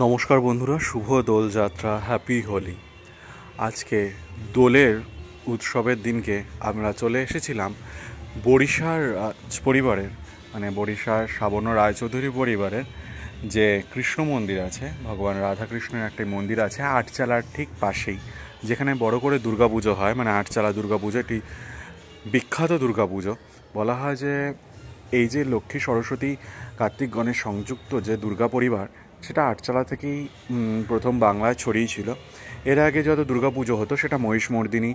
নমস্কার বন্ধুরা, শুভ দোলযাত্রা, হ্যাপি হোলি। আজকে দোলের উৎসবের দিনকে আমরা চলে এসেছিলাম বড়িশার পরিবারের, মানে বড়িশার সাবর্ণ রায়চৌধুরী পরিবারের যে কৃষ্ণ মন্দির আছে, ভগবান রাধাকৃষ্ণের একটি মন্দির আছে আটচালার ঠিক পাশেই, যেখানে বড় করে দুর্গাপুজো হয়। মানে আটচালা দুর্গাপুজো এটি বিখ্যাত দুর্গাপুজো। বলা হয় যে এই যে লক্ষ্মী সরস্বতী কার্তিক গণেশ সংযুক্ত যে দুর্গা পরিবার, সেটা আটচালা থেকেই প্রথম বাংলায় ছড়িয়েছিল। এর আগে যত দুর্গাপুজো হতো সেটা মহিষমর্দিনী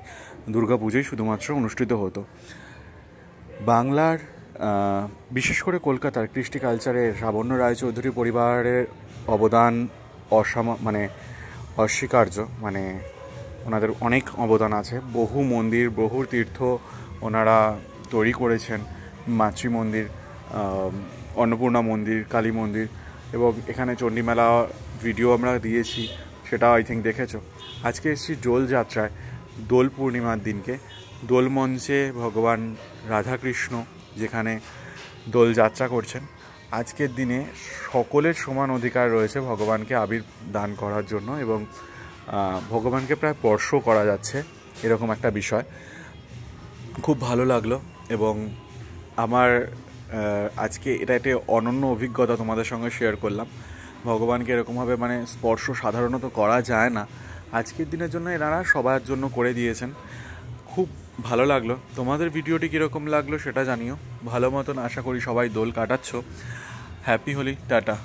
দুর্গাপুজোই শুধুমাত্র অনুষ্ঠিত হতো। বাংলার বিশেষ করে কলকাতার কৃষ্টি কালচারে সাবর্ণ রায়চৌধুরী পরিবারের অবদান অস্বীকার্য। মানে ওনাদের অনেক অবদান আছে। বহু মন্দির, বহু তীর্থ ওনারা তৈরি করেছেন। মাতৃ মন্দির, অন্নপূর্ণা মন্দির, কালী মন্দির, এবং এখানে চণ্ডীমেলা ভিডিও আমরা দিয়েছি, সেটা আই থিঙ্ক দেখেছো। আজকে এসেছি দোল যাত্রায়, দোল পূর্ণিমার দিনকে। দোল মঞ্চে ভগবান রাধাকৃষ্ণ যেখানে দোল যাত্রা করছেন। আজকের দিনে সকলের সমান অধিকার রয়েছে ভগবানকে আবির দান করার জন্য, এবং ভগবানকে প্রায় স্পর্শ করা যাচ্ছে, এরকম একটা বিষয়। খুব ভালো লাগলো, এবং আমার আজকে এটা একটা অনন্য অভিজ্ঞতা তোমাদের সঙ্গে শেয়ার করলাম। ভগবানকে এরকমভাবে স্পর্শ সাধারণত করা যায় না, আজকের দিনের জন্য এনারা সবার জন্য করে দিয়েছেন। খুব ভালো লাগলো। তোমাদের ভিডিওটি কীরকম লাগলো সেটা জানিও। ভালো মতন আশা করি সবাই দোল কাটাচ্ছ। Happy Holi, tata.